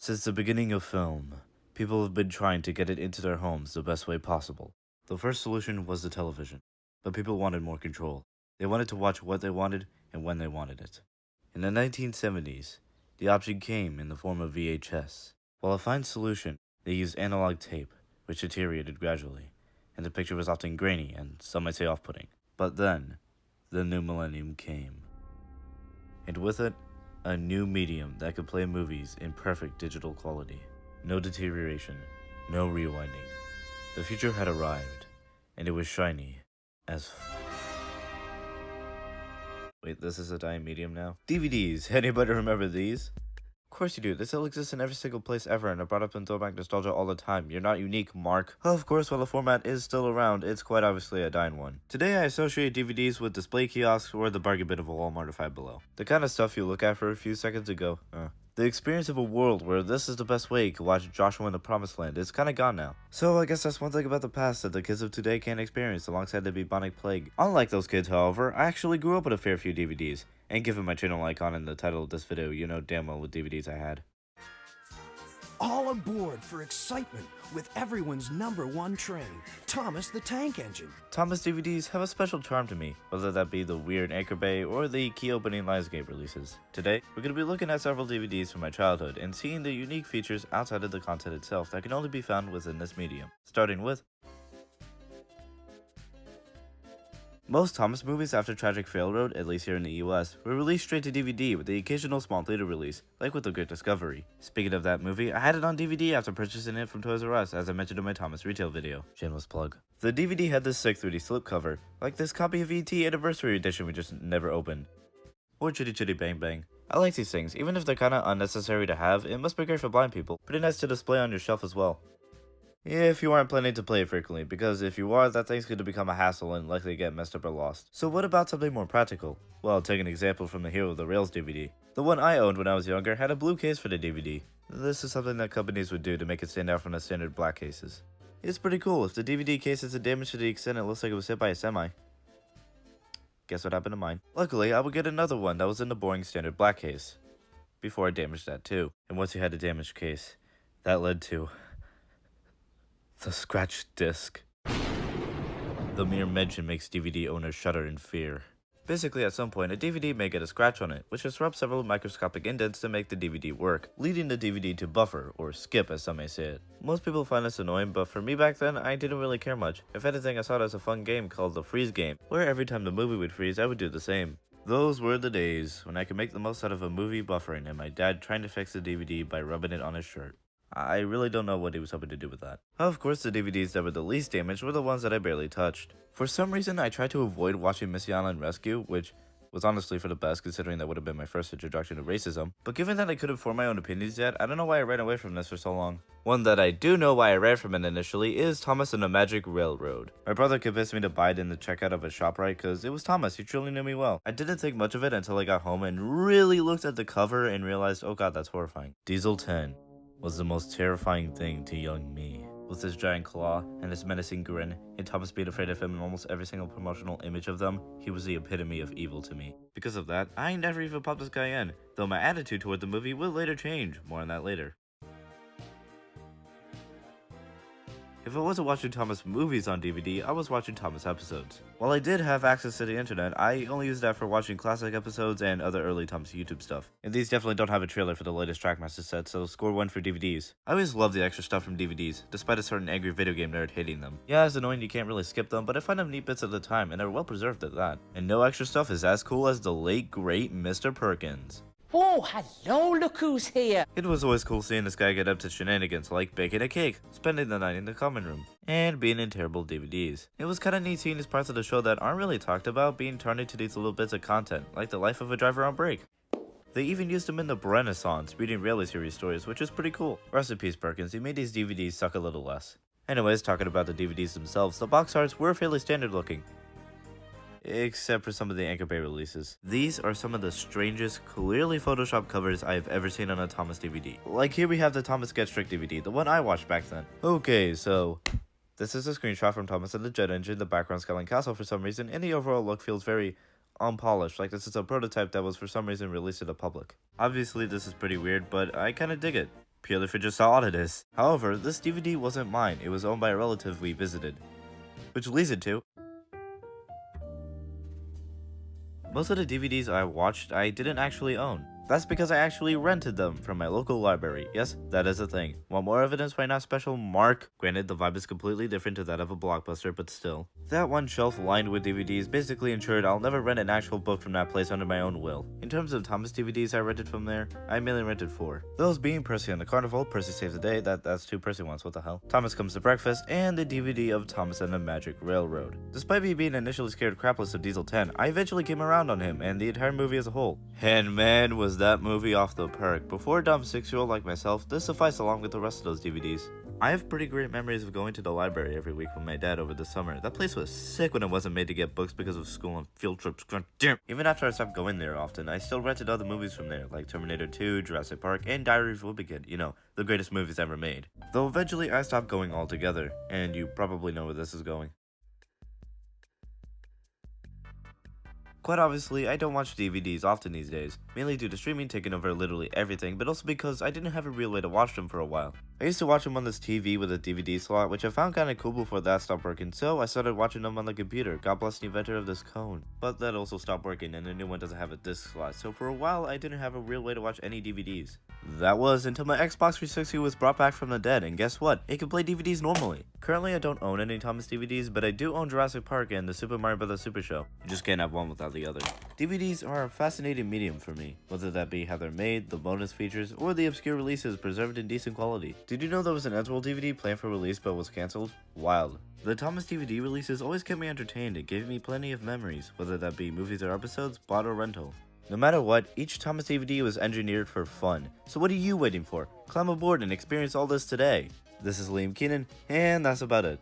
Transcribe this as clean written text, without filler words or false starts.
Since the beginning of film, people have been trying to get it into their homes the best way possible. The first solution was the television, but people wanted more control. They wanted to watch what they wanted and when they wanted it. In the 1970s, the option came in the form of VHS. While a fine solution, they used analog tape, which deteriorated gradually, and the picture was often grainy and some might say off-putting. But then, the new millennium came. And with it, a new medium that could play movies in perfect digital quality. No deterioration, no rewinding. The future had arrived, and it was shiny as Wait, this is a dying medium now? DVDs, anybody remember these? Of course you do, they still exist in every single place ever and are brought up in throwback nostalgia all the time. You're not unique, Mark. Of course, while the format is still around, it's quite obviously a dying one. Today I associate DVDs with display kiosks or the bargain bin of a Walmart or Five Below. The kind of stuff you look at for a few seconds and go, The experience of a world where this is the best way you can watch Joshua in the Promised Land is kinda gone now. So I guess that's one thing about the past that the kids of today can't experience alongside the bubonic plague. Unlike those kids, however, I actually grew up with a fair few DVDs. And given my channel icon in the title of this video, you know damn well what DVDs I had. All aboard for excitement with everyone's #1 train, Thomas the Tank Engine. Thomas DVDs have a special charm to me, whether that be the weird Anchor Bay or the key-opening Lionsgate releases. Today, we're going to be looking at several DVDs from my childhood and seeing the unique features outside of the content itself that can only be found within this medium. Starting with most Thomas movies after Tragic Railroad, at least here in the US, were released straight to DVD with the occasional small theater release, like with The Great Discovery. Speaking of that movie, I had it on DVD after purchasing it from Toys R Us, as I mentioned in my Thomas retail video. Shameless plug. The DVD had this sick 3D slipcover, like this copy of ET Anniversary Edition we just never opened. Or Chitty Chitty Bang Bang. I like these things, even if they're kinda unnecessary to have, it must be great for blind people, pretty nice to display on your shelf as well. If you aren't planning to play it frequently, because if you are, that thing's going to become a hassle and likely get messed up or lost. So what about something more practical? Well, take an example from the Hero of the Rails DVD. The one I owned when I was younger had a blue case for the DVD. This is something that companies would do to make it stand out from the standard black cases. It's pretty cool if the DVD case isn't damaged to the extent it looks like it was hit by a semi. Guess what happened to mine? Luckily, I would get another one that was in the boring standard black case. Before I damaged that too. And once you had a damaged case, that led to the scratched disc. The mere mention makes DVD owners shudder in fear. Basically, at some point, a DVD may get a scratch on it, which disrupts several microscopic indents to make the DVD work, leading the DVD to buffer, or skip as some may say it. Most people find this annoying, but for me back then, I didn't really care much. If anything, I saw it as a fun game called the freeze game, where every time the movie would freeze, I would do the same. Those were the days when I could make the most out of a movie buffering and my dad trying to fix the DVD by rubbing it on his shirt. I really don't know what he was hoping to do with that. Of course, the DVDs that were the least damaged were the ones that I barely touched. For some reason, I tried to avoid watching Missy Island Rescue, which was honestly for the best considering that would have been my first introduction to racism. But given that I couldn't form my own opinions yet, I don't know why I ran away from this for so long. One that I do know why I ran from it initially is Thomas and the Magic Railroad. My brother convinced me to buy it in the checkout of a ShopRite because it was Thomas, he truly knew me well. I didn't think much of it until I got home and really looked at the cover and realized, oh god, that's horrifying. Diesel 10 was the most terrifying thing to young me. With his giant claw and his menacing grin, and Thomas being afraid of him in almost every single promotional image of them, he was the epitome of evil to me. Because of that, I never even popped this guy in, though my attitude toward the movie will later change, more on that later. If I wasn't watching Thomas movies on DVD, I was watching Thomas episodes. While I did have access to the internet, I only used that for watching classic episodes and other early Thomas YouTube stuff. And these definitely don't have a trailer for the latest Trackmaster set, so score 1 for DVDs. I always love the extra stuff from DVDs, despite a certain angry video game nerd hating them. Yeah, it's annoying you can't really skip them, but I find them neat bits at the time, and they're well preserved at that. And no extra stuff is as cool as the late great Mr. Perkins. Oh, hello, look who's here. It was always cool seeing this guy get up to shenanigans like baking a cake, spending the night in the common room, and being in terrible DVDs. It was kinda neat seeing these parts of the show that aren't really talked about being turned into these little bits of content, like the life of a driver on break. They even used him in the Renaissance, reading Railway Series stories, which is pretty cool. Rest in peace, Perkins, he made these DVDs suck a little less. Anyways, talking about the DVDs themselves, the box arts were fairly standard looking. Except for some of the Anchor Bay releases. These are some of the strangest, clearly photoshopped covers I have ever seen on a Thomas DVD. Like here we have the Thomas Gets Tricked DVD, the one I watched back then. Okay, so this is a screenshot from Thomas and the Jet Engine, the background Scaling Castle for some reason, and the overall look feels very unpolished, like this is a prototype that was for some reason released to the public. Obviously this is pretty weird, but I kinda dig it. purely for just how odd it is. However, this DVD wasn't mine, it was owned by a relative we visited. Which leads it to... most of the DVDs I watched I didn't actually own. That's because I actually rented them from my local library. Yes, that is a thing. Want more evidence why not special? Mark? Granted, the vibe is completely different to that of a Blockbuster, but still. That one shelf lined with DVDs basically ensured I'll never rent an actual book from that place under my own will. In terms of Thomas DVDs I rented from there, I mainly rented 4. Those being Percy and the Carnival, Percy Saves the Day, that's 2 Percy ones, what the hell? Thomas Comes to Breakfast, and the DVD of Thomas and the Magic Railroad. Despite me being initially scared crapless of Diesel 10, I eventually came around on him and the entire movie as a whole. And man, was that movie off the perk. Before a dumb 6-year-old like myself, this sufficed along with the rest of those DVDs. I have pretty great memories of going to the library every week with my dad over the summer. That place was sick when it wasn't made to get books because of school and field trips. God damn. Even after I stopped going there often, I still rented other movies from there, like Terminator 2, Jurassic Park, and Diary of a Wimpy Kid. You know, the greatest movies ever made. Though eventually I stopped going altogether, and you probably know where this is going. Quite obviously, I don't watch DVDs often these days, mainly due to streaming taking over literally everything, but also because I didn't have a real way to watch them for a while. I used to watch them on this TV with a DVD slot, which I found kinda cool before that stopped working, so I started watching them on the computer, God bless the inventor of this cone. But that also stopped working and the new one doesn't have a disc slot, so for a while I didn't have a real way to watch any DVDs. That was until my Xbox 360 was brought back from the dead, and guess what? It can play DVDs normally. Currently I don't own any Thomas DVDs, but I do own Jurassic Park and the Super Mario Bros. Super Show. You just can't have one without the other. DVDs are a fascinating medium for me, whether that be how they're made, the bonus features, or the obscure releases preserved in decent quality. Did you know there was an Edgeworld DVD planned for release but was cancelled? Wild. The Thomas DVD releases always kept me entertained and gave me plenty of memories, whether that be movies or episodes, bought or rental. No matter what, each Thomas DVD was engineered for fun. So what are you waiting for? Climb aboard and experience all this today. This is Liam Keenan, and that's about it.